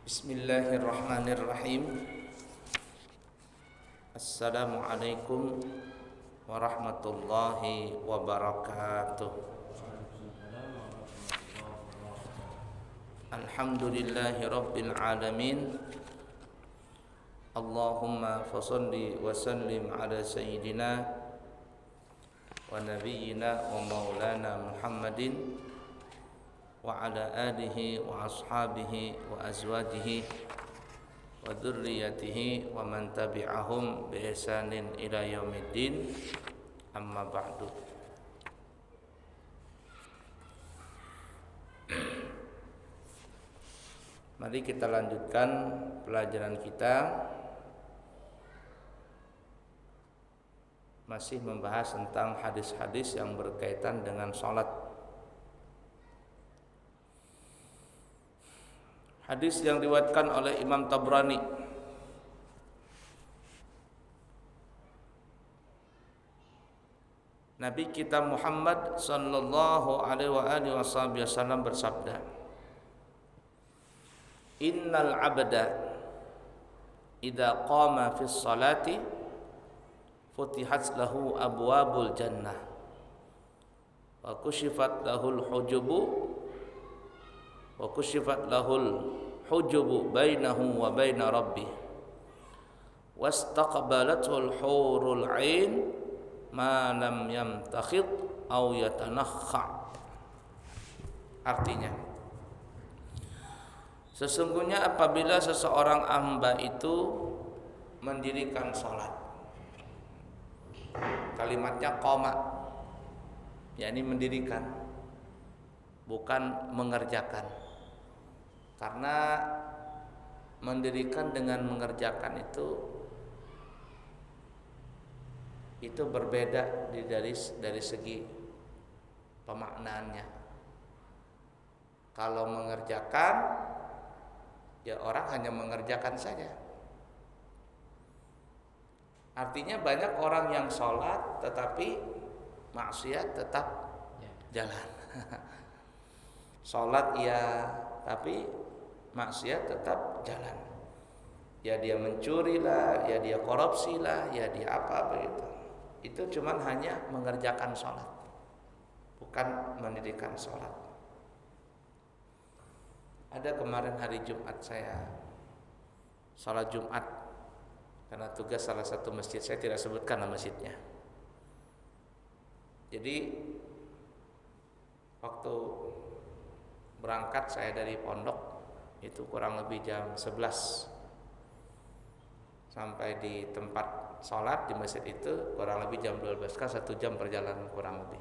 Bismillahirrahmanirrahim. Assalamualaikum warahmatullahi wabarakatuh. Alhamdulillahi rabbil alamin. Allahumma fasalli wa sallim ala sayyidina wa nabiyyina wa maulana Muhammadin wa ala alihi wa ashabihi wa azwajihi wa dzurriyyatihi wa man tabi'ahum bi ihsanin ila yaumiddin. Amma ba'du. Mari kita lanjutkan pelajaran kita, masih membahas tentang hadis-hadis yang berkaitan dengan salat. Hadis yang diriwayatkan oleh Imam Tabrani. Nabi kita Muhammad sallallahu alaihi wasallam bersabda, "Innal 'abda idza qama fi sholati futihat lahu abwabul jannah wa kushifat lahul hujubu wa kushifat lahul hujubu bainahu wa baina rabbih wastaqbalatul hurul 'ain ma lam yamtakhid aw yatanakha." Artinya, sesungguhnya apabila seseorang hamba itu mendirikan salat, kalimatnya qoma, yakni mendirikan, bukan mengerjakan. Karena mendirikan dengan mengerjakan itu berbeda dari segi pemaknaannya. Kalau mengerjakan, ya orang hanya mengerjakan saja. Artinya banyak orang yang sholat tetapi maksiat tetap jalan. Sholat ya, tapi maksiat tetap jalan. Ya dia mencuri lah, ya dia korupsi lah, ya dia apa begitu. Itu cuman hanya mengerjakan sholat, bukan mendirikan sholat. Ada kemarin hari Jumat saya sholat Jumat karena tugas salah satu masjid, saya tidak sebutkan nama masjidnya. Jadi waktu berangkat saya dari pondok itu kurang lebih jam 11, sampai di tempat sholat di masjid itu kurang lebih jam 12, kan 1 jam perjalanan kurang lebih.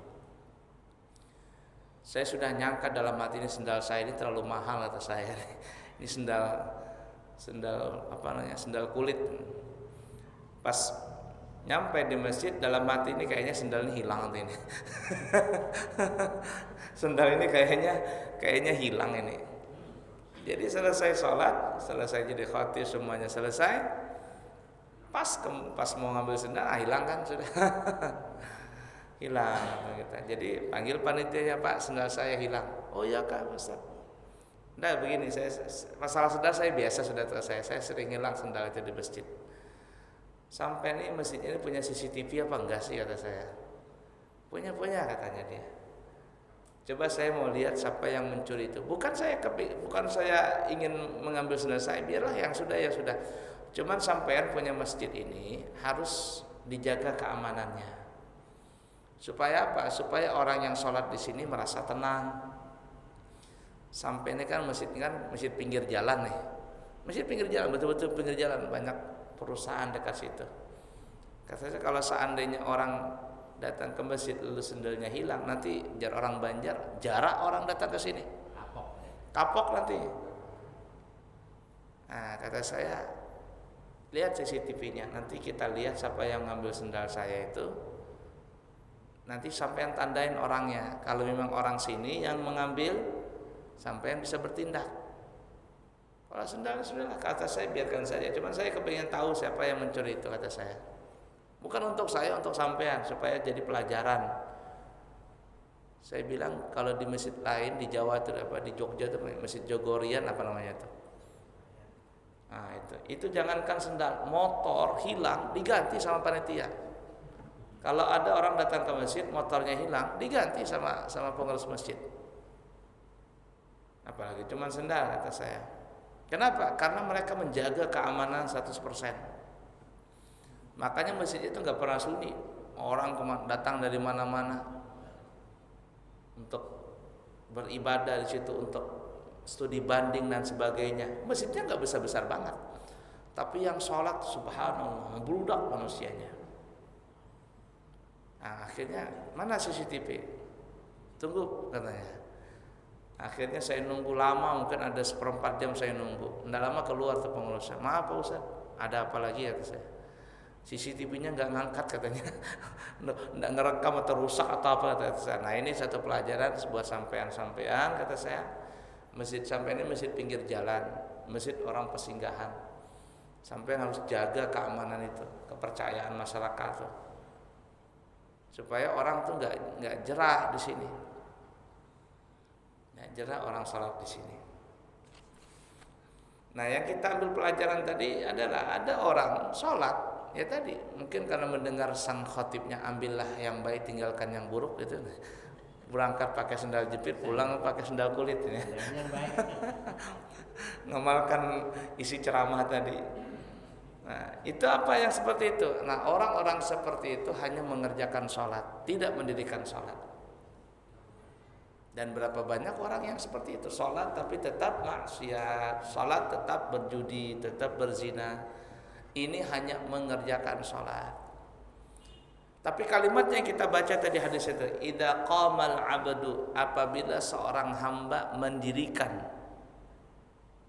Saya sudah nyangka dalam hati ini, sendal saya ini terlalu mahal kata saya. Ini sendal apa namanya, sendal kulit. Pas nyampe di masjid, dalam hati ini kayaknya sendal ini hilang nanti ini. Sendal ini kayaknya hilang ini. Jadi selesai sholat, selesai jadi khatib, semuanya selesai. Pas mau ngambil sendal, hilang kan sudah. Hilang gitu. Jadi panggil panitianya, "Pak, sendal saya hilang." "Oh iya Kak, Ustaz." Nah begini, masalah sendal saya biasa, sudah saya sering hilang sendal itu di masjid. Sampai nih masjid ini punya CCTV apa enggak sih, kata saya. Punya katanya dia. Coba saya mau lihat siapa yang mencuri itu. Bukan saya ingin mengambil sendal saya, biarlah yang sudah ya sudah. Cuman sampean punya masjid ini harus dijaga keamanannya. Supaya apa? Supaya orang yang sholat di sini merasa tenang. Sampai ini kan masjid pinggir jalan nih. Masjid pinggir jalan, betul-betul pinggir jalan, banyak perusahaan dekat situ. Katanya kalau seandainya orang datang ke masjid lalu sendalnya hilang, nanti orang Banjar jarak orang datang ke sini. Kapok nanti. Nah, kata saya, lihat CCTV-nya, nanti kita lihat siapa yang ngambil sendal saya itu. Nanti sampean tandain orangnya. Kalau memang orang sini yang mengambil, sampean bisa bertindak. Kalau sendal sudahlah, kata saya biarkan saja. Cuma saya kepingin tahu siapa yang mencuri itu, kata saya. Bukan untuk saya, untuk sampean, supaya jadi pelajaran. Saya bilang kalau di masjid lain di Jawa itu apa, di Jogja itu masjid Jogorian apa namanya itu, Nah, itu jangankan sendal, motor hilang diganti sama panitia. Kalau ada orang datang ke masjid motornya hilang, diganti sama pengurus masjid. Apalagi cuma sendal kata saya. Kenapa? Karena mereka menjaga keamanan 100%. Makanya masjid itu nggak pernah sunyi. Orang datang dari mana-mana untuk beribadah di situ, untuk studi banding dan sebagainya. Masjidnya nggak besar-besar banget, tapi yang sholat subhanallah membludak manusianya. Nah, akhirnya mana CCTV? Tunggu katanya. Akhirnya saya nunggu lama, mungkin ada 1/4 jam saya nunggu. Nggak lama keluar tuh pengurusnya. Maaf Pak Ustaz, ada apa lagi kata saya. CCTV-nya nggak ngangkat katanya, nggak ngerekam atau rusak atau apa kata saya. Nah ini satu pelajaran, sebuah sampean kata saya. Masjid sampai ini masjid pinggir jalan, masjid orang pesinggahan. Sampai harus jaga keamanan itu, kepercayaan masyarakat tuh. Supaya orang tuh nggak jerah di sini. Nggak jerah orang sholat di sini. Nah, yang kita ambil pelajaran tadi adalah ada orang sholat, ya tadi mungkin karena mendengar sang khotibnya ambillah yang baik tinggalkan yang buruk itu. Berangkat pakai sendal jepit, pulang pakai sendal kulit ya. Ngamalkan isi ceramah tadi. Nah, itu apa yang seperti itu? Nah, orang-orang seperti itu hanya mengerjakan sholat, tidak mendirikan sholat. Dan berapa banyak orang yang seperti itu, sholat tapi tetap maksiat, sholat tetap berjudi, tetap berzina. Ini hanya mengerjakan sholat. Tapi kalimatnya yang kita baca tadi hadis itu, idza qamal abdu, apabila seorang hamba mendirikan.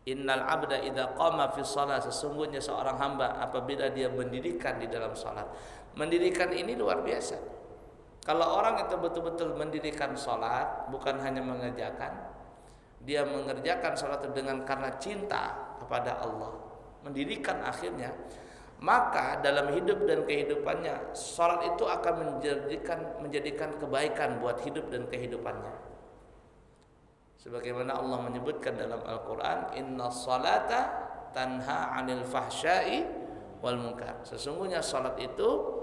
Innal abda idza qama fi shalah, sesungguhnya seorang hamba apabila dia mendirikan di dalam salat. Mendirikan ini luar biasa. Kalau orang itu betul-betul mendirikan salat, bukan hanya mengerjakan, dia mengerjakan salat itu dengan karena cinta kepada Allah, mendirikan akhirnya, maka dalam hidup dan kehidupannya salat itu akan menjadikan kebaikan buat hidup dan kehidupannya. Sebagaimana Allah menyebutkan dalam Al-Qur'an, innas salata tanha 'anil fahsya'i wal munkar. Sesungguhnya salat itu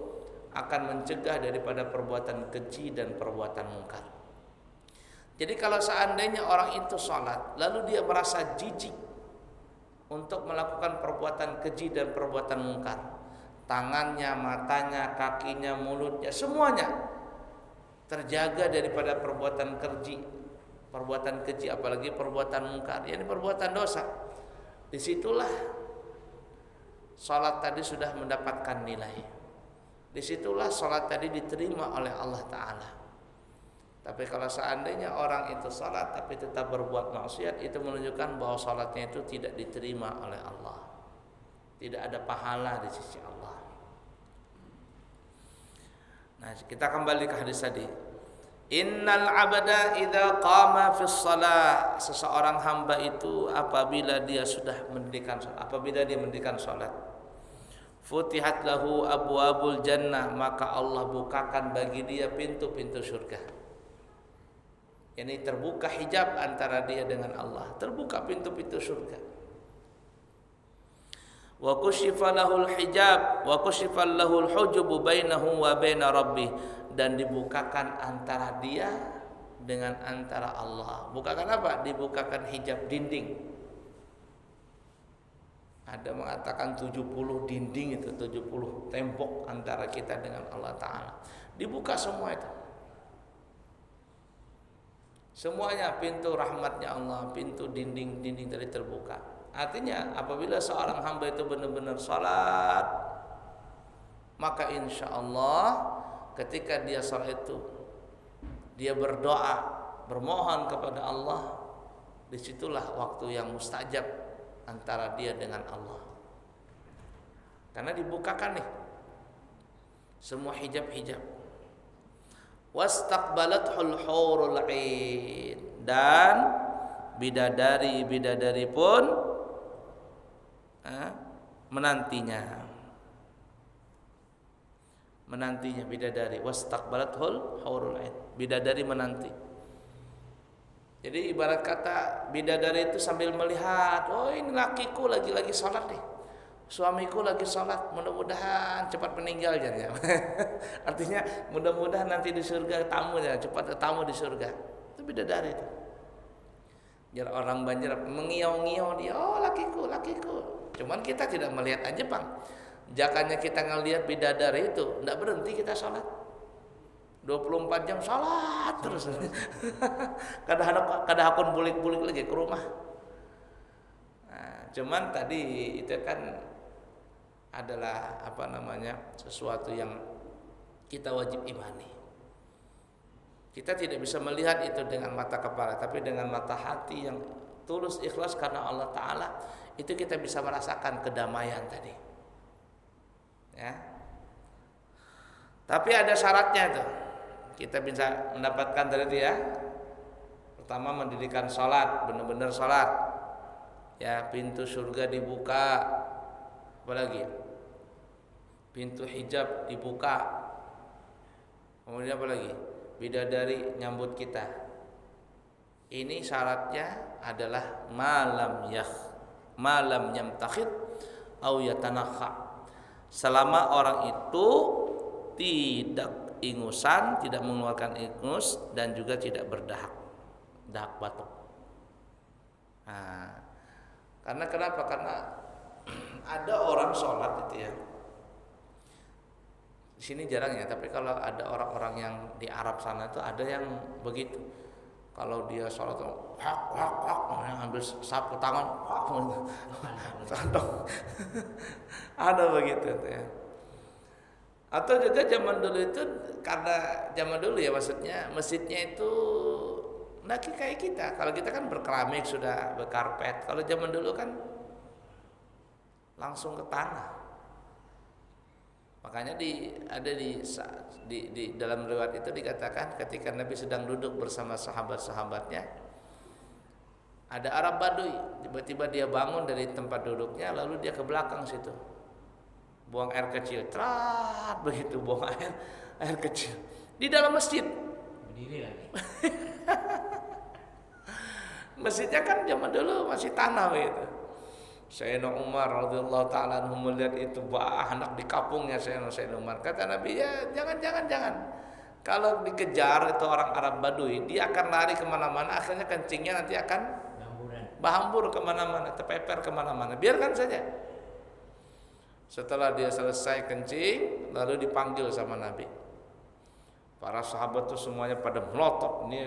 akan mencegah daripada perbuatan keji dan perbuatan mungkar. Jadi kalau seandainya orang itu salat lalu dia merasa jijik untuk melakukan perbuatan keji dan perbuatan mungkar, tangannya, matanya, kakinya, mulutnya, semuanya terjaga daripada perbuatan keji, apalagi perbuatan mungkar, yakni perbuatan dosa. Disitulah salat tadi sudah mendapatkan nilai. Disitulah salat tadi diterima oleh Allah Ta'ala. Tapi kalau seandainya orang itu salat tapi tetap berbuat maksiat, itu menunjukkan bahwa salatnya itu tidak diterima oleh Allah. Tidak ada pahala di sisi Allah. Nah, kita kembali ke hadis tadi. Innal abda idza qama fis shalah, seseorang hamba itu apabila dia sudah mendirikan salat, apabila dia mendirikan salat, futihat lahu abwabul jannah, maka Allah bukakan bagi dia pintu-pintu surga. Ini terbuka hijab antara dia dengan Allah, terbuka pintu-pintu surga. Wa kushifa lahul hijab wa kushifa lahul hujubu bainahu wa baina rabbih, dan dibukakan antara dia dengan antara Allah. Bukakan apa? Dibukakan hijab dinding. Ada mengatakan 70 dinding, itu 70 tembok antara kita dengan Allah Ta'ala. Dibuka semua itu. Semuanya, pintu rahmatnya Allah, pintu dinding-dinding tadi terbuka. Artinya apabila seorang hamba itu benar-benar salat, maka insya Allah ketika dia salat itu, dia berdoa, bermohon kepada Allah, disitulah waktu yang mustajab antara dia dengan Allah. Karena dibukakan nih semua hijab-hijab. Wastaqbalathul hurul 'ain, dan bidadari pun menantinya bidadari. Wastaqbalathul hurul 'ain, bidadari menanti. Jadi ibarat kata bidadari itu sambil melihat, oh ini lakiku lagi sholat nih, suamiku lagi sholat, mudah-mudahan cepat meninggal jadinya. Artinya mudah-mudahan nanti di surga tamunya, cepat tamu di surga. Itu bidadari itu. Biar orang Banjar mengiau-ngiau dia, oh lakiku. Cuman kita tidak melihat aja bang. Jakanya kita ngelihat bidadari itu, tidak berhenti kita sholat. 24 jam salat terus. Kadang akun bulik-bulik lagi ke rumah. Nah, cuman tadi itu kan adalah sesuatu yang kita wajib imani. Kita tidak bisa melihat itu dengan mata kepala, tapi dengan mata hati yang tulus ikhlas karena Allah Ta'ala, itu kita bisa merasakan kedamaian tadi. Ya. Tapi ada syaratnya tuh. Kita bisa mendapatkan dari dia. Pertama mendirikan sholat, benar-benar sholat. Ya, pintu surga dibuka. Apalagi? Pintu hijab dibuka. Kemudian apa lagi? Bidadari nyambut kita. Ini syaratnya adalah malam yamtakhid au yatanakha. Selama orang itu tidak ingusan, tidak mengeluarkan ingus dan juga tidak berdahak batuk. Nah, karena kenapa? Karena ada orang sholat itu ya. Di sini jarang ya, tapi kalau ada orang-orang yang di Arab sana itu ada yang begitu. Kalau dia sholat ambil sapu tangan, ada begitu ya. Atau juga zaman dulu itu, karena zaman dulu ya maksudnya masjidnya itu nggak kayak kita. Kalau kita kan berkeramik sudah berkarpet. Kalau zaman dulu kan langsung ke tanah. Makanya ada di dalam riwayat itu dikatakan ketika Nabi sedang duduk bersama sahabat-sahabatnya, ada Arab Badui, tiba-tiba dia bangun dari tempat duduknya lalu dia ke belakang situ. Buang air kecil, begitu buang air kecil di dalam masjid. Berdiri lagi. Masjidnya kan zaman dulu masih tanah begitu. Sayyidina Umar radhiyallahu taala anhu melihat itu anak di kampungnya Sayyidina Umar. Kata Nabi, ya jangan. Kalau dikejar itu orang Arab Badui, dia akan lari kemana-mana, akhirnya kencingnya nanti akan berhambur kemana-mana, terpeper kemana-mana. Biarkan saja. Setelah dia selesai kencing, lalu dipanggil sama Nabi. Para sahabat tuh semuanya pada melotot. Ini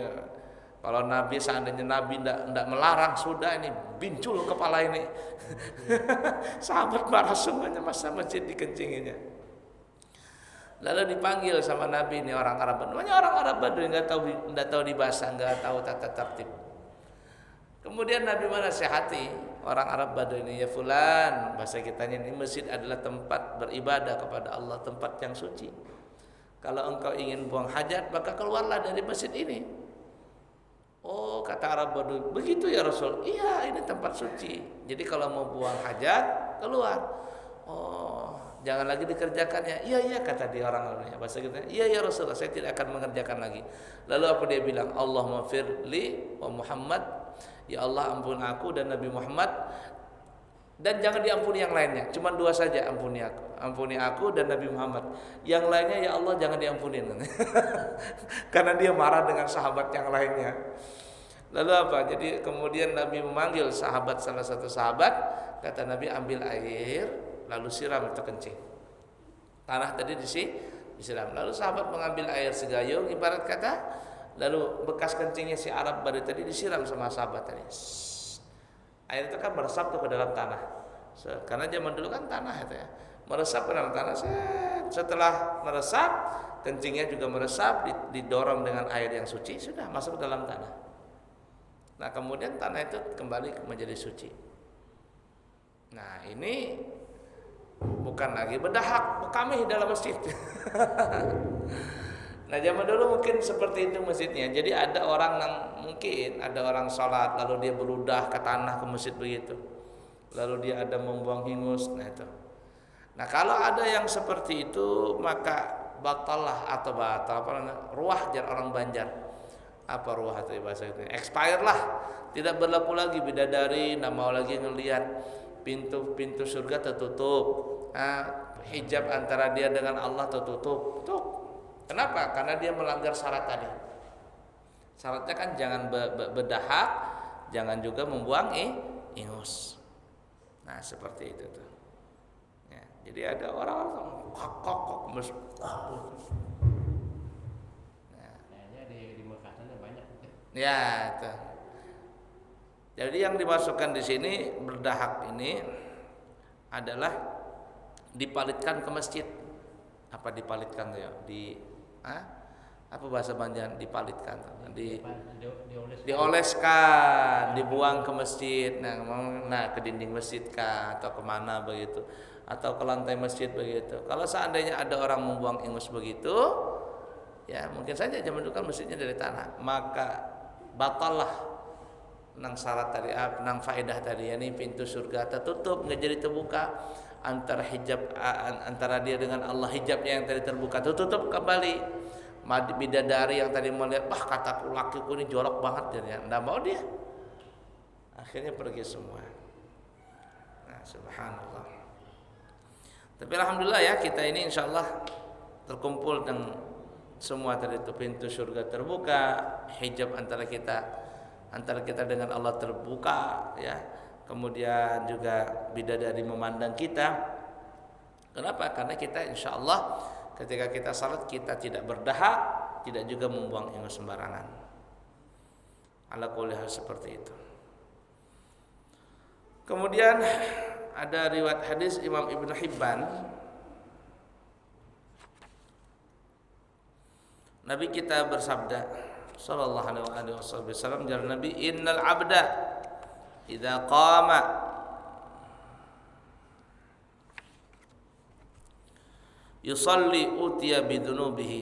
kalau Nabi, seandainya Nabi tidak melarang, sudah ini bincul kepala ini. Sahabat marah semuanya, masa masjid dikencinginya. Lalu dipanggil sama Nabi, ini orang Arab. Namanya orang Arab Badui, nggak tahu dibahasa, nggak tahu tata tertib. Kemudian Nabi menasihati orang Arab Badui ini, ya fulan, bahasa kitanya ini masjid adalah tempat beribadah kepada Allah, tempat yang suci. Kalau engkau ingin buang hajat, maka keluarlah dari masjid ini. Oh, kata Arab Badui, begitu ya Rasul? Iya, ini tempat suci. Jadi kalau mau buang hajat, keluar. Oh, jangan lagi dikerjakannya. Iya, kata dia orang Arabnya. Bahasa kitanya, iya ya Rasul, saya tidak akan mengerjakan lagi. Lalu apa dia bilang? Allahumma firli wa Muhammad. Ya Allah, ampun aku dan Nabi Muhammad, dan jangan diampuni yang lainnya. Cuma dua saja, ampuni aku dan Nabi Muhammad. Yang lainnya ya Allah jangan diampuni. Karena dia marah dengan sahabat yang lainnya. Lalu apa? Jadi kemudian Nabi memanggil salah satu sahabat, kata Nabi, ambil air lalu siram itu kencing. Tanah tadi disiram. Lalu sahabat mengambil air segayung, ibarat kata, lalu bekas kencingnya si Arab Badui tadi disiram sama sahabat tadi. Air itu kan meresap tuh ke dalam tanah. Karena zaman dulu kan tanah itu ya. Meresap ke dalam tanah. Setelah meresap, kencingnya juga meresap, didorong dengan air yang suci, sudah masuk ke dalam tanah. Nah, kemudian tanah itu kembali menjadi suci. Nah, ini bukan lagi berdahak, berkamih dalam masjid. Nah, zaman dulu mungkin seperti itu masjidnya. Jadi ada orang sholat lalu dia beludah ke tanah ke masjid begitu. Lalu dia ada membuang hingus, nah itu. Nah, kalau ada yang seperti itu maka batal ruah jar orang Banjar. apa ruah itu bahasa itu? Expire lah, tidak berlaku lagi. Bidadari nggak mau lagi ngelihat, pintu surga tertutup, hijab antara dia dengan Allah tertutup. Tuh. Kenapa? Karena dia melanggar syarat tadi. Syaratnya kan jangan berdahak, jangan juga membuang ingus. Nah seperti itu tuh. Ya, jadi ada orang-orang kok di Mekah sana banyak. Ya itu. Jadi yang dimasukkan di sini berdahak ini adalah dipalitkan ke masjid. Apa dipalitkan tuh ya? Apa bahasa Banjar dipalitkan? Dioleskan, dibuang ke masjid. Nah ke dinding masjid kah atau kemana begitu? Atau ke lantai masjid begitu. Kalau seandainya ada orang membuang ingus begitu, ya mungkin saja zaman dulu kan masjidnya dari tanah, maka batallah nang syarat tadi, nang faedah tadi, yakni pintu surga tertutup, nggak jadi terbuka. Antara hijab antara dia dengan Allah, hijabnya yang tadi terbuka tertutup kembali. Bidadari yang tadi melihat, kataku lakiku ini jorok banget, dia nggak mau dia. Akhirnya pergi semua. Nah, subhanallah. Tapi alhamdulillah ya, kita ini insyaallah terkumpul dengan semua tadi itu, pintu surga terbuka, hijab antara kita dengan Allah terbuka, ya. Kemudian juga bidadari memandang kita. Kenapa? Karena kita insyaallah ketika kita salat kita tidak berdahak, tidak juga membuang ingus sembarangan. Ala kulli hal seperti itu. Kemudian ada riwayat hadis Imam Ibnu Hibban, Nabi kita bersabda sallallahu alaihi wasallam, jar Nabi, innal abda idza qama yusalli utiya bidunubihi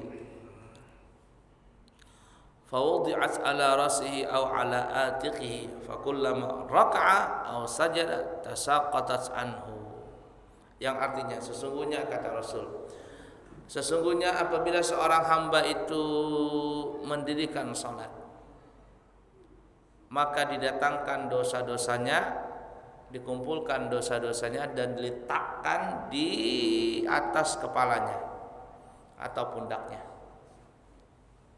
fawudi'at ala rasihi aw ala atiqihi fakullama raka'a aw sajada tasaqatat anhu. Yang artinya sesungguhnya kata Rasul, sesungguhnya apabila seorang hamba itu mendirikan salat, maka didatangkan dosa-dosanya, dikumpulkan dosa-dosanya dan diletakkan di atas kepalanya atau pundaknya.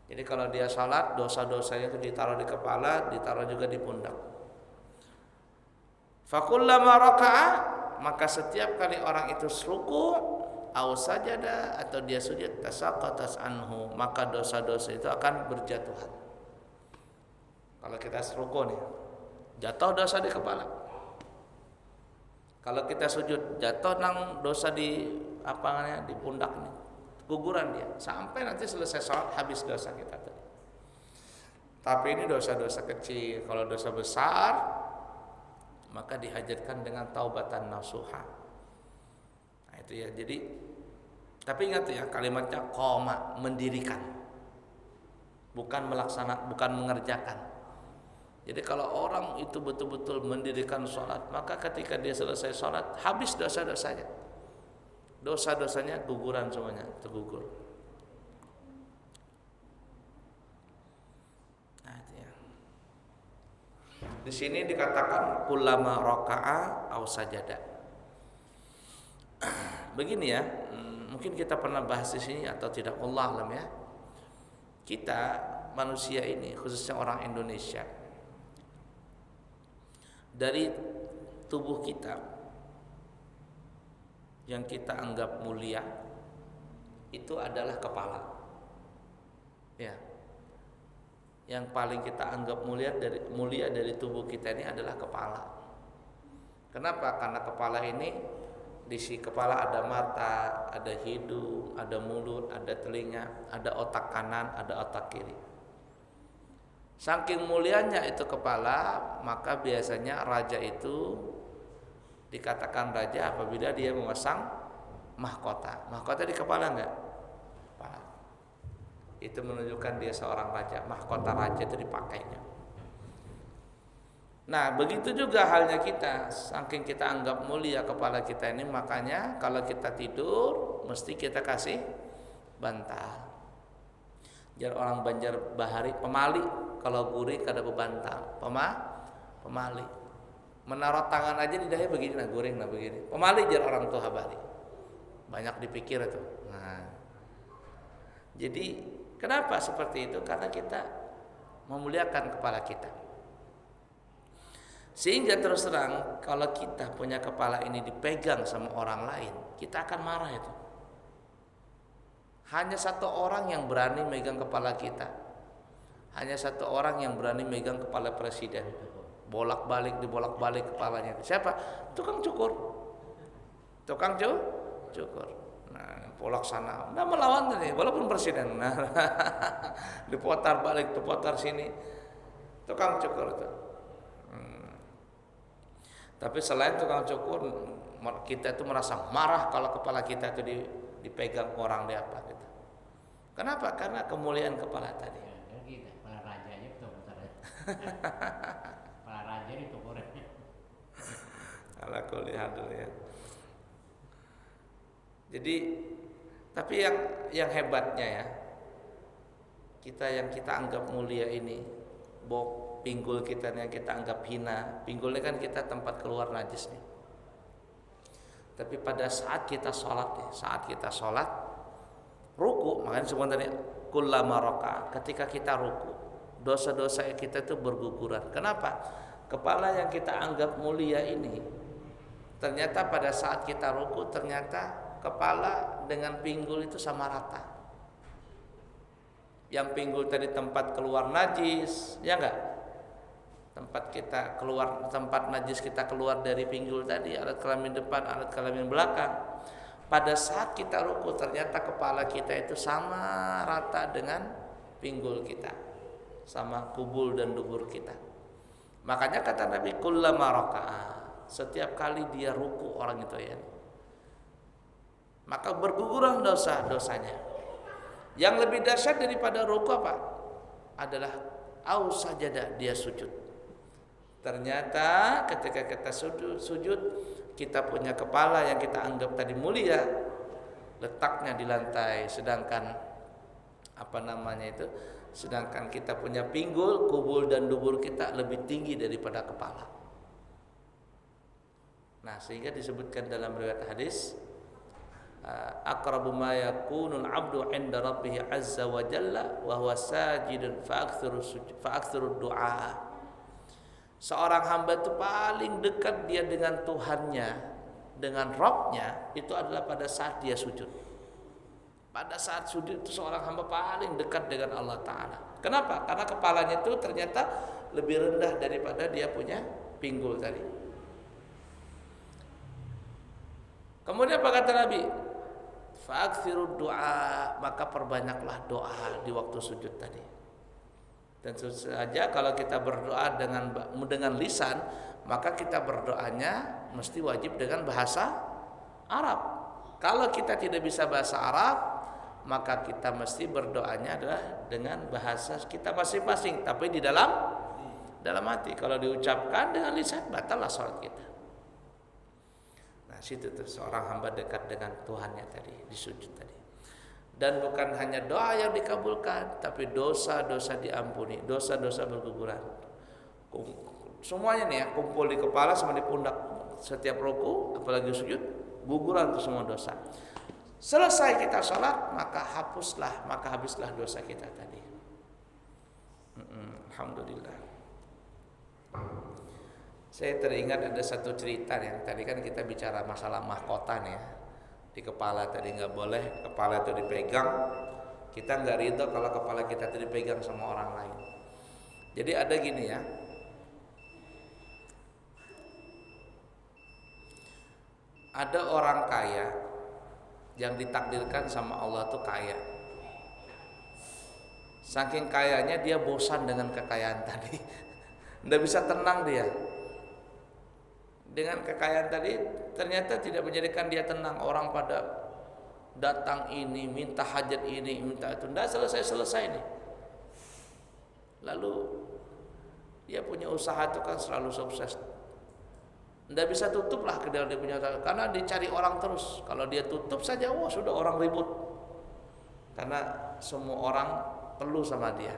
Jadi kalau dia salat, dosa-dosanya itu ditaruh di kepala, ditaruh juga di pundak. Fakullama raka'a, maka setiap kali orang itu ruku aw sajada atau dia sujud, tasaqatas anhu, maka dosa-dosa itu akan berjatuhan. Kalau kita ruku nih, jatuh dosa di kepala. Kalau kita sujud, jatuh nang dosa di di pundak nih, guguran dia sampai nanti selesai salat, habis dosa kita tadi. Tapi ini dosa-dosa kecil. Kalau dosa besar, maka dihajarkan dengan taubatan nasuha. Nah itu ya. Jadi, tapi ingat ya, kalimatnya qoma, mendirikan, bukan bukan mengerjakan. Jadi kalau orang itu betul-betul mendirikan sholat, maka ketika dia selesai sholat, habis dosa-dosanya. Dosa-dosanya guguran semuanya, tergugur. Nah, itu ya. Di sini dikatakan kullama raka'a aw sajada. Begini ya, mungkin kita pernah bahas di sini atau tidak, wallah alam ya. Kita manusia ini, khususnya orang Indonesia, dari tubuh kita yang kita anggap mulia itu adalah kepala. Ya. Yang paling kita anggap mulia dari tubuh kita ini adalah kepala. Kenapa? Karena kepala ini, di si kepala ada mata, ada hidung, ada mulut, ada telinga, ada otak kanan, ada otak kiri. Saking mulianya itu kepala, maka biasanya raja itu dikatakan raja apabila dia memasang mahkota. Mahkota di kepala enggak? Kepala. Itu menunjukkan dia seorang raja. Mahkota raja itu dipakainya. Nah, begitu juga halnya kita. Saking kita anggap mulia kepala kita ini, makanya kalau kita tidur mesti kita kasih bantal. Jar orang Banjar Bahari pemali, kalau gurih kada bebantang. Pemali. Menaruh tangan aja di dahi begini, nah guring nah begini. Pemali jar orang tua Bali. Banyak dipikir itu. Nah. Jadi kenapa seperti itu? Karena kita memuliakan kepala kita. Sehingga terus terang kalau kita punya kepala ini dipegang sama orang lain, kita akan marah itu. Hanya satu orang yang berani megang kepala kita. Hanya satu orang yang berani megang kepala presiden. Bolak-balik dibolak-balik kepalanya. Siapa? Tukang cukur. Tukang cukur. Nah, polak sana. Nah, melawan tadi walaupun presiden. Nah, diputar balik, diputar sini. Tukang cukur itu. Tapi selain tukang cukur, kita itu merasa marah kalau kepala kita itu dipegang orang di apa gitu. Kenapa? Karena kemuliaan kepala tadi. Kepala rajanya putar-putar. Kepala raja ditukurin. Ala kulli hal ya. Jadi tapi yang hebatnya ya, yang kita anggap mulia ini, pinggul kita yang kita anggap hina, pinggulnya kan kita tempat keluar najis nih. Tapi pada saat kita sholat ruku, makanya sebenarnya kullama raka'a, ketika kita ruku, dosa-dosa kita itu berguguran. Kenapa? Kepala yang kita anggap mulia ini, ternyata pada saat kita ruku, ternyata kepala dengan pinggul itu sama rata. Yang pinggul tadi tempat keluar najis, ya enggak? Tempat najis kita keluar dari pinggul tadi, alat kelamin depan, alat kelamin belakang. Pada saat kita ruku, ternyata kepala kita itu sama rata dengan pinggul kita, sama kubul dan dubur kita. Makanya kata Nabi kullama raka'a, setiap kali dia ruku orang itu ya, maka berguguran dosanya. Yang lebih dahsyat daripada ruku apa? Adalah au sajada, dia sujud. Ternyata ketika kita sujud, kita punya kepala yang kita anggap tadi mulia, letaknya di lantai, sedangkan sedangkan kita punya pinggul, kubul dan dubur kita lebih tinggi daripada kepala. Nah, sehingga disebutkan dalam riwayat hadis, aqrabu ma yakunul 'abdu 'inda rabbih 'azza wa jalla wa huwa sajidun fa'aktsiru du'a. Seorang hamba itu paling dekat dia dengan Tuhannya, dengan Rabbnya, itu adalah pada saat dia sujud. Pada saat sujud itu seorang hamba paling dekat dengan Allah Ta'ala. Kenapa? Karena kepalanya itu ternyata lebih rendah daripada dia punya pinggul tadi. Kemudian apa kata Nabi? Fa'aktsirud du'a, maka perbanyaklah doa di waktu sujud tadi. Tentu saja kalau kita berdoa dengan lisan, maka kita berdoanya mesti wajib dengan bahasa Arab. Kalau kita tidak bisa bahasa Arab, maka kita mesti berdoanya adalah dengan bahasa kita masing-masing, tapi di dalam hati. Kalau diucapkan dengan lisan, batallah salat kita. Nah, situ tuh seorang hamba dekat dengan Tuhannya tadi, di sujud tadi. Dan bukan hanya doa yang dikabulkan, tapi dosa-dosa diampuni, dosa-dosa berguguran. Semuanya nih ya, kumpul di kepala sama di pundak. Setiap ruku, apalagi sujud, guguran itu semua dosa. Selesai kita sholat, maka habislah dosa kita tadi. Alhamdulillah. Saya teringat ada satu cerita yang tadi kan kita bicara masalah mahkota nih ya. Di kepala tadi nggak boleh kepala itu dipegang, kita nggak ridho kalau kepala kita itu dipegang sama orang lain. Jadi ada gini ya, ada orang kaya yang ditakdirkan sama Allah tuh kaya. Saking kayanya dia bosan dengan kekayaan tadi, nggak bisa tenang dia. Dengan kekayaan tadi ternyata tidak menjadikan dia tenang. Orang pada datang ini, minta hajat ini, minta itu, tidak selesai nih. Lalu dia punya usaha itu kan selalu sukses. Tidak bisa tutup lah dia punya usaha, karena dicari orang terus. Kalau dia tutup saja, sudah orang ribut. Karena semua orang perlu sama dia.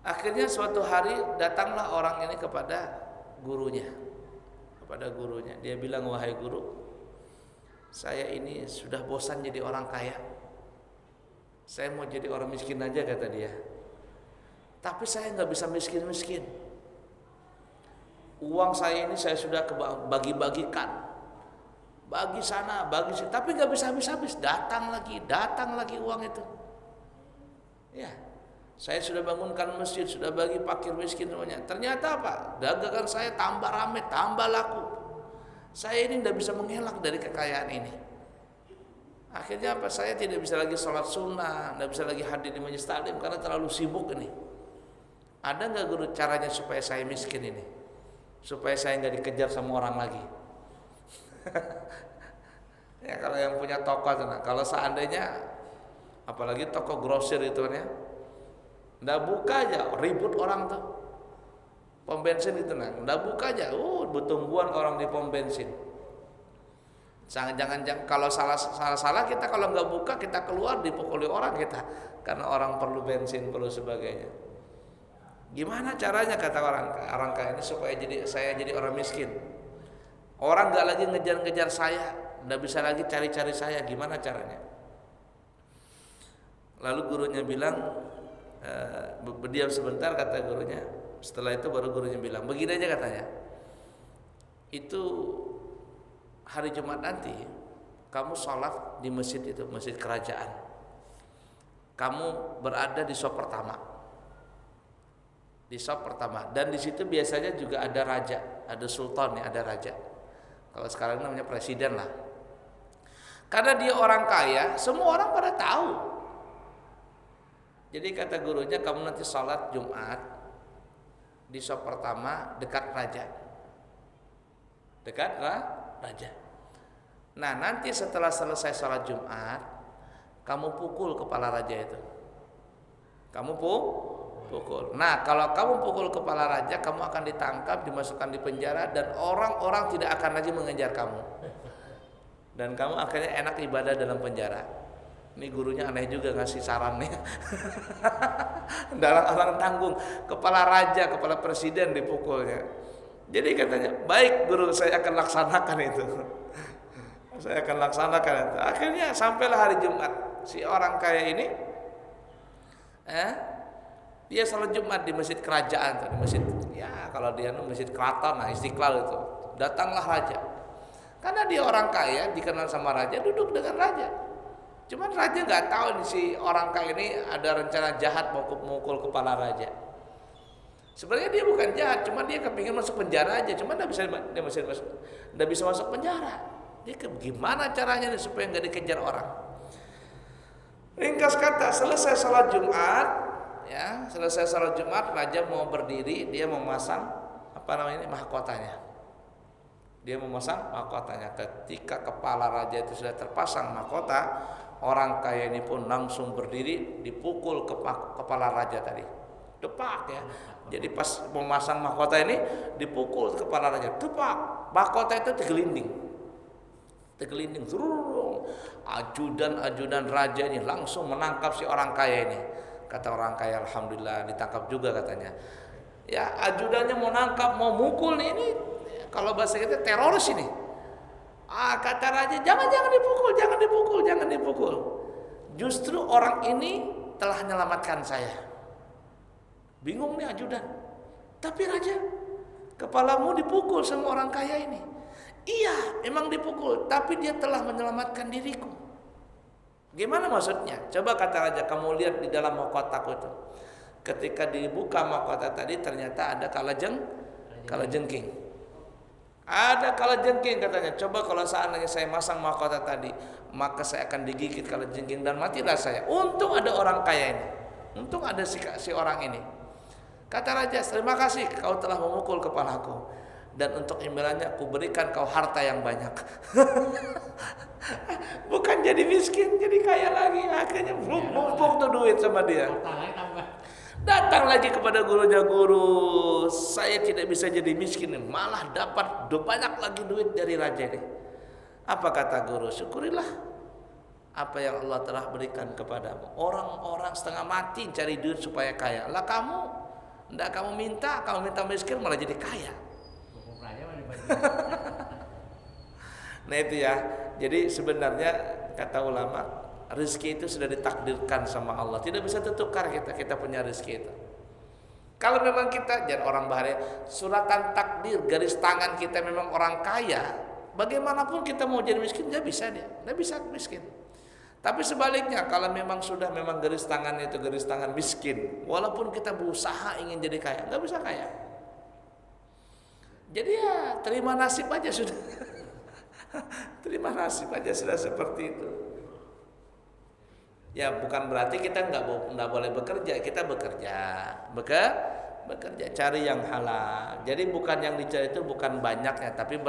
Akhirnya suatu hari datanglah orang ini kepada gurunya. Dia bilang, "Wahai guru, saya ini sudah bosan jadi orang kaya. Saya mau jadi orang miskin aja," kata dia. "Tapi saya nggak bisa miskin-miskin. Uang saya ini saya sudah bagi-bagikan. Bagi sana, bagi sini, tapi nggak bisa habis-habis. Datang lagi uang itu. Ya, saya sudah bangunkan masjid, sudah bagi fakir miskin semuanya. Ternyata apa? Dagangan saya tambah ramai, tambah laku. Saya ini tidak bisa mengelak dari kekayaan ini. Akhirnya apa? Saya tidak bisa lagi sholat sunnah, tidak bisa lagi hadir di majelis taklim karena terlalu sibuk ini. Ada nggak guru caranya supaya saya miskin ini? Supaya saya nggak dikejar sama orang lagi?" Ya, kalau yang punya toko tuh, nah, kalau seandainya apalagi toko grosir itu ya, nggak buka aja ribut orang tuh, pom bensin itu, nah nggak buka aja, bertumbuhan orang di pom bensin. Jangan kalau salah kita, kalau nggak buka kita keluar dipukuli orang kita karena orang perlu bensin, perlu sebagainya. Gimana caranya, kata orang kaya ini, supaya saya jadi orang miskin? Orang nggak lagi ngejar-ngejar saya, nggak bisa lagi cari-cari saya. Gimana caranya? Lalu gurunya bilang, berdiam sebentar, kata gurunya. Setelah itu baru gurunya bilang, "Begini aja," katanya. "Itu hari Jumat nanti kamu sholat di masjid itu, masjid kerajaan. Kamu berada di sop pertama. Di sop pertama. Dan di situ biasanya juga ada raja, ada sultan ya, ada raja. Kalau sekarang namanya presiden lah. Karena dia orang kaya, semua orang pada tahu. Jadi kata gurunya, kamu nanti sholat Jumat di sop pertama dekat raja. Dekat raja. Nah, nanti setelah selesai sholat Jumat, kamu pukul kepala raja itu. Kamu pukul. Nah, kalau kamu pukul kepala raja, kamu akan ditangkap, dimasukkan di penjara, dan orang-orang tidak akan lagi mengejar kamu. Dan kamu akhirnya enak ibadah dalam penjara." Ini gurunya aneh juga ngasih sarannya. Dalam orang tanggung, kepala raja, kepala presiden dipukulnya. Jadi katanya, "Baik guru, saya akan laksanakan itu." Saya akan laksanakan itu. Akhirnya sampailah hari Jumat. Si orang kaya ini dia sholat Jumat di masjid kerajaan, di masjid, ya kalau dia masjid keraton, nah Istiqlal itu. Datanglah raja. Karena dia orang kaya, dikenal sama raja, duduk dengan raja. Cuman raja nggak tahu nih, si orang kaya ini ada rencana jahat mau memukul kepala raja. Sebenarnya dia bukan jahat, cuma dia kepingin masuk penjara aja, cuma nggak bisa masuk penjara. Dia gimana caranya nih supaya nggak dikejar orang? Ringkas kata, selesai sholat Jumat, ya, selesai sholat Jumat, raja mau berdiri, dia memasang mahkotanya. Dia memasang mahkotanya. Ketika kepala raja itu sudah terpasang mahkota, orang kaya ini pun langsung berdiri, dipukul kepala raja tadi. Depak ya. Jadi pas memasang mahkota ini, dipukul kepala raja. Depak. Mahkota itu tergelinding. Ajudan raja ini langsung menangkap si orang kaya ini. Kata orang kaya, "Alhamdulillah ditangkap juga," katanya. Ya, ajudannya mau nangkap, mau mukul nih, ini kalau bahasa kita teroris ini. Kata raja, jangan dipukul. Justru orang ini telah menyelamatkan saya. Bingung nih ajudan. Tapi raja, kepalamu dipukul sama orang kaya ini. Iya, emang dipukul, tapi dia telah menyelamatkan diriku. Gimana maksudnya? Coba kata raja, kamu lihat di dalam mahkotaku itu. Ketika dibuka mahkota tadi, ternyata ada kalajengking. Ada kalajengking katanya. Coba kalau seandainya saya masang mahkota tadi, maka saya akan digigit kalajengking dan matilah saya. Untung ada orang kaya ini. Untung ada si orang ini. Kata raja, terima kasih kau telah memukul kepalaku. Dan untuk imbalannya aku berikan kau harta yang banyak. Bukan jadi miskin, jadi kaya lagi. Akhirnya numpuk tuh duit sama dia. Datang lagi kepada gurunya, "Guru, saya tidak bisa jadi miskin, malah dapat banyak lagi duit dari raja ini." Apa kata guru? Syukurilah. apa yang Allah telah berikan kepadamu. Orang-orang setengah mati cari duit supaya kaya. Lah kamu, enggak kamu minta miskin malah jadi kaya. Nah itu ya. Jadi sebenarnya kata ulama, rezeki itu sudah ditakdirkan sama Allah. Tidak bisa tertukar kita punya rezeki itu. Kalau memang kita jangan orang bahaya, suratan takdir garis tangan kita memang orang kaya, bagaimanapun kita mau jadi miskin nggak bisa dia, nggak bisa miskin. Tapi sebaliknya kalau memang sudah memang garis tangan itu garis tangan miskin, walaupun kita berusaha ingin jadi kaya, nggak bisa kaya. Jadi ya terima nasib aja sudah. Terima nasib aja sudah seperti itu. Ya bukan berarti kita nggak boleh bekerja, kita bekerja, cari yang halal. Jadi bukan yang dicari itu bukan banyaknya, tapi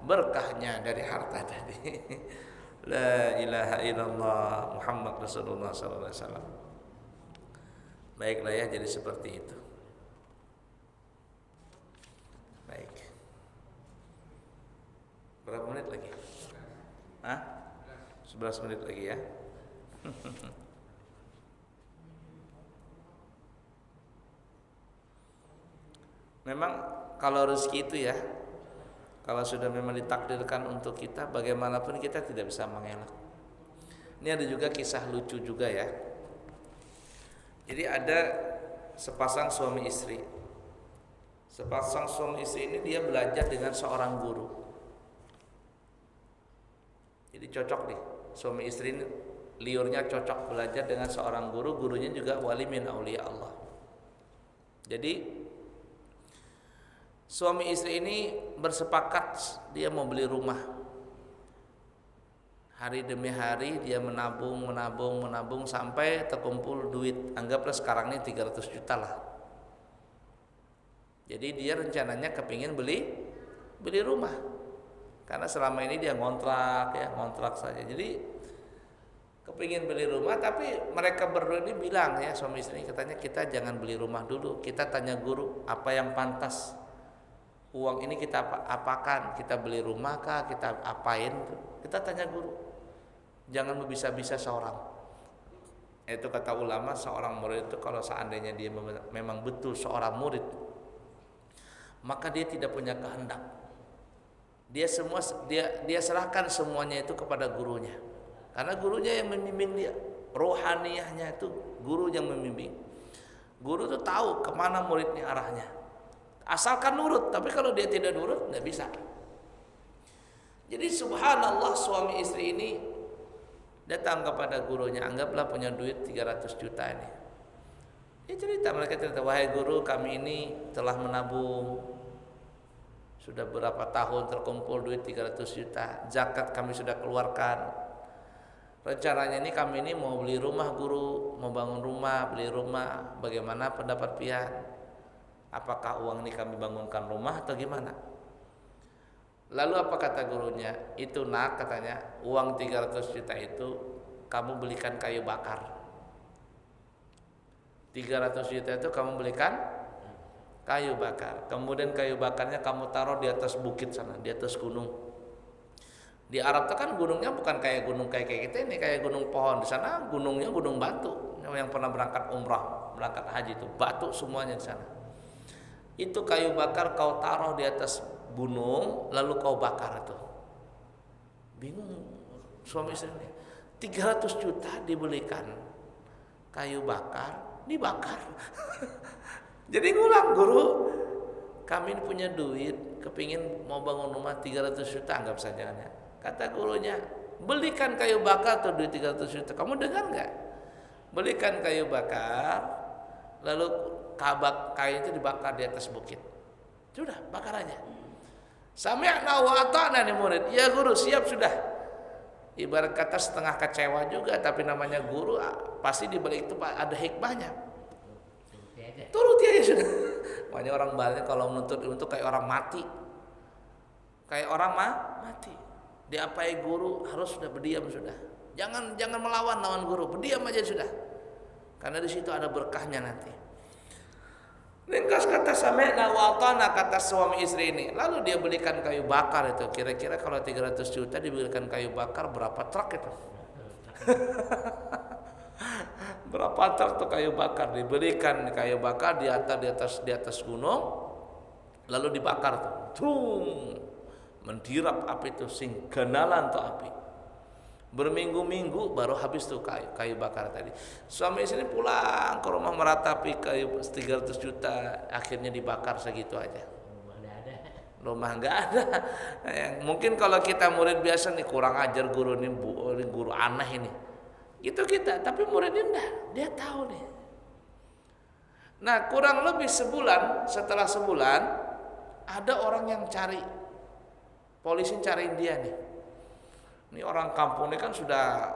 berkahnya dari harta tadi. La ilaha illallah Muhammad Rasulullah sallallahu alaihi wasallam. Baiklah ya, jadi seperti itu. Baik. Berapa menit lagi? 11 menit lagi ya. Memang kalau rezeki itu ya, kalau sudah memang ditakdirkan untuk kita, bagaimanapun kita tidak bisa mengelak. Ini ada juga kisah lucu juga ya. Jadi ada sepasang suami istri. Sepasang suami istri ini dia belajar dengan seorang guru. Jadi cocok nih, suami istri ini liurnya cocok belajar dengan seorang guru, gurunya juga wali min auliya Allah. Jadi suami istri ini bersepakat dia mau beli rumah. Hari demi hari dia menabung sampai terkumpul duit. Anggaplah sekarang ini 300 juta lah. Jadi dia rencananya kepingin beli rumah. Karena selama ini dia ngontrak saja. Jadi kepingin beli rumah, tapi mereka berdua ini bilang ya, suami istri katanya kita jangan beli rumah dulu, kita tanya guru apa yang pantas, uang ini kita apakan, kita beli rumah kah, kita apain, kita tanya guru, jangan bisa-bisa seorang. Itu kata ulama, seorang murid itu kalau seandainya dia memang betul seorang murid, maka dia tidak punya kehendak, dia serahkan semuanya itu kepada gurunya. Karena gurunya yang membimbing dia, rohaniyahnya itu guru yang membimbing. Guru itu tahu kemana muridnya arahnya. Asalkan nurut, tapi kalau dia tidak nurut, tidak bisa. Jadi subhanallah suami istri ini datang kepada gurunya, anggaplah punya duit 300 juta ini. Mereka cerita, wahai guru, kami ini telah menabung. Sudah berapa tahun terkumpul duit 300 juta, zakat kami sudah keluarkan. Rencananya ini kami ini mau beli rumah guru, mau bangun rumah, beli rumah. Bagaimana pendapat pian? Apakah uang ini kami bangunkan rumah atau gimana? Lalu apa kata gurunya? Itu nak, katanya, uang 300 juta itu kamu belikan kayu bakar. 300 juta itu kamu belikan kayu bakar. Kemudian kayu bakarnya kamu taruh di atas bukit sana, di atas gunung. Di Arab itu kan gunungnya bukan kayak gunung kayak kita ini, kayak gunung pohon. Di sana gunungnya gunung batu. Yang pernah berangkat umrah, berangkat haji itu batu semuanya di sana. Itu kayu bakar kau taruh di atas gunung, lalu kau bakar itu. Bingung suami istri ini. 300 juta dibelikan kayu bakar, dibakar. Jadi ngulang, guru, kami punya duit, kepingin mau bangun rumah 300 juta, anggap saja kan ya. Kata gurunya, belikan kayu bakar tuh duit 300 juta. Kamu dengar nggak? Belikan kayu bakar, lalu kayu itu dibakar di atas bukit. Sudah, bakar aja. Sami'na wa ata'na nih murid. Ya guru, siap sudah. Ibarat kata setengah kecewa juga, tapi namanya guru, pasti di balik itu ada hikmahnya. Turuti aja sudah. Makanya orang Bali kalau menuntut untuk kayak orang mati. Kayak orang mati. Diapai guru harus sudah berdiam sudah. Jangan melawan guru, berdiam aja sudah. Karena di situ ada berkahnya nanti. Ringkas kata sami'na wa ata'na, kata suami istri ini. Lalu dia belikan kayu bakar itu. Kira-kira kalau 300 juta dibelikan kayu bakar berapa truk itu? Berapa truk tuh kayu bakar, diberikan kayu bakar di atas gunung, lalu dibakar tuh. Tung, mendirap api itu singganalan tuh api. Berminggu-minggu baru habis tuh kayu bakar tadi. Suami istri pulang ke rumah meratapi kayu 300 juta, akhirnya dibakar segitu aja. Rumah nggak ada. Mungkin kalau kita murid biasa nih, kurang ajar guru ini, guru aneh ini. Itu kita, tapi muridnya enggak, dia tahu nih. Nah, kurang lebih sebulan, setelah sebulan ada orang yang cari, polisi cariin dia nih. Ini orang kampung ini kan sudah,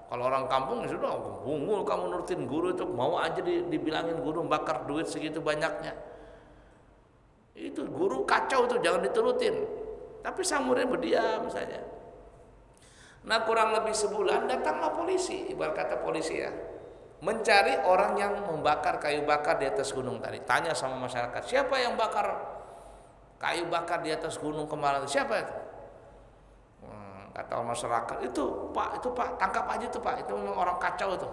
kalau orang kampung sudah bungul, kamu nurutin guru itu, mau aja dibilangin guru bakar duit segitu banyaknya. Itu guru kacau tuh, jangan diturutin. Tapi sang murid berdiam saja. Nah, kurang lebih sebulan datanglah polisi, ibarat kata polisi ya, mencari orang yang membakar kayu bakar di atas gunung tadi. Tanya sama masyarakat, siapa yang bakar kayu bakar di atas gunung kemarin? Siapa itu? Kata masyarakat, itu pak, tangkap aja tuh pak, itu memang orang kacau tuh.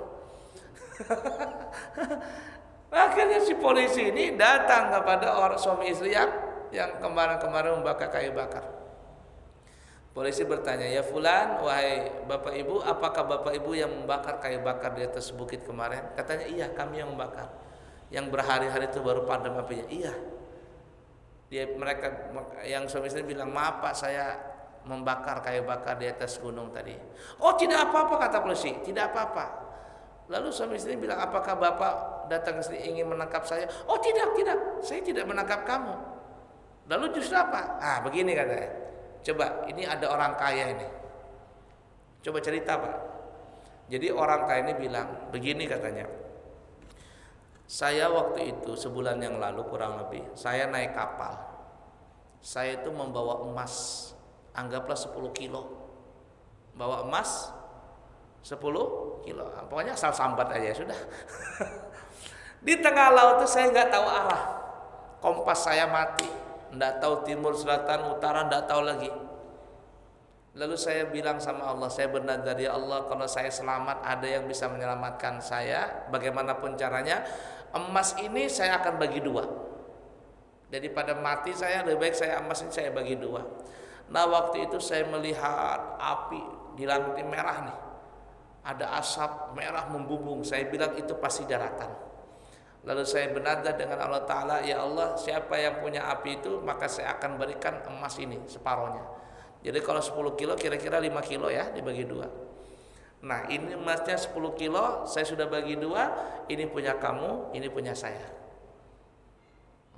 Akhirnya si polisi ini datang kepada orang suami istri yang kemarin membakar kayu bakar. Polisi bertanya, ya fulan, wahai bapak ibu, apakah bapak ibu yang membakar kayu bakar di atas bukit kemarin? Katanya, iya, kami yang membakar. Yang berhari-hari itu baru padam apinya. Iya. Mereka yang suami istri bilang, maaf pak, saya membakar kayu bakar di atas gunung tadi. Oh, tidak apa-apa, kata polisi, tidak apa-apa. Lalu suami istri bilang, apakah bapak datang ke sini ingin menangkap saya? Oh, tidak, saya tidak menangkap kamu. Lalu justru apa? Begini katanya. Coba, ini ada orang kaya ini. Coba cerita pak. Jadi orang kaya ini bilang, begini katanya. Saya waktu itu sebulan yang lalu kurang lebih, saya naik kapal. Saya itu membawa emas, anggaplah 10 kilo. Bawa emas 10 kilo. Pokoknya asal sambat aja sudah. Di tengah laut itu saya nggak tahu arah. Kompas saya mati. Tidak tahu timur, selatan, utara, tidak tahu lagi. Lalu saya bilang sama Allah, saya bernazar, ya Allah, kalau saya selamat, ada yang bisa menyelamatkan saya, bagaimanapun caranya, emas ini saya akan bagi dua. Daripada mati saya, lebih baik saya emas ini saya bagi dua. Nah, waktu itu saya melihat api di langit merah nih, ada asap merah membumbung. Saya bilang itu pasti daratan. Lalu saya bernazar dengan Allah Ta'ala, ya Allah, siapa yang punya api itu, maka saya akan berikan emas ini separohnya. Jadi kalau 10 kilo kira-kira 5 kilo ya, dibagi dua. Nah, ini emasnya 10 kilo, saya sudah bagi dua, ini punya kamu, ini punya saya.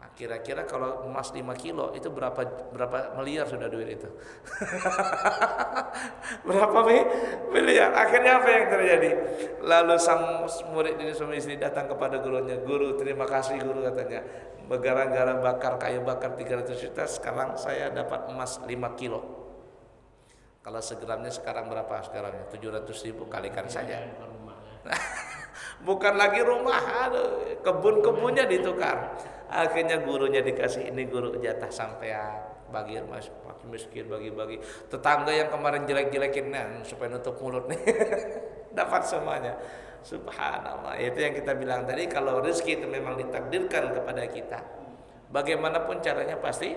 Nah, kira-kira kalau emas 5 kilo itu berapa miliar sudah duit itu? Berapa miliar? Akhirnya apa yang terjadi? Lalu sang murid ini suami istri datang kepada gurunya. Guru, terima kasih guru, katanya. Gara-gara bakar kayu bakar 300 juta, sekarang saya dapat emas 5 kilo. Kalau segramnya sekarang berapa sekarangnya? 700.000, kalikan saja. Bukan lagi rumah, kebun-kebunnya ditukar. Akhirnya gurunya dikasih, ini guru jatah sampean, bagi makin miskin, bagi-bagi. Tetangga yang kemarin jelek-jelekin supaya nutup mulut nih dapat semuanya. Subhanallah. Itu yang kita bilang tadi, kalau rezeki itu memang ditakdirkan kepada kita, bagaimanapun caranya pasti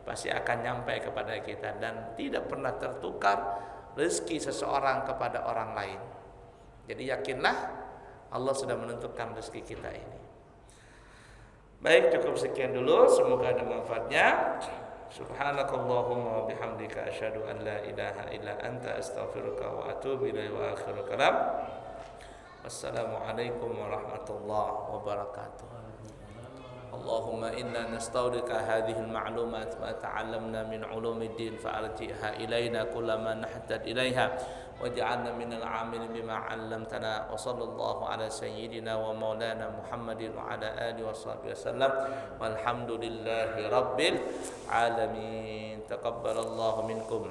akan nyampe kepada kita, dan tidak pernah tertukar rezeki seseorang kepada orang lain. Jadi yakinlah Allah sudah menentukan rezeki kita ini. Baik, cukup sekian dulu, semoga ada manfaatnya. Subhanakallahumma wa bihamdika asyhadu an la ilaha illa anta astaghfiruka wa atubu ilaihi wa akhiru kalam. Wassalamualaikum warahmatullahi wabarakatuh. Allahumma inna nastawdika hadhihi al-ma'lumat ma ta'allamna min ulumiddin fa'arji'ha ilayna kullama nahtad ilayha waj'alna minal 'amilin bima 'allamtana wa sallallahu ala sayyidina wa maulana Muhammadin wa ala alihi wa sahbihi wasallam walhamdulillahi rabbil alamin. Taqabbalallahu minkum.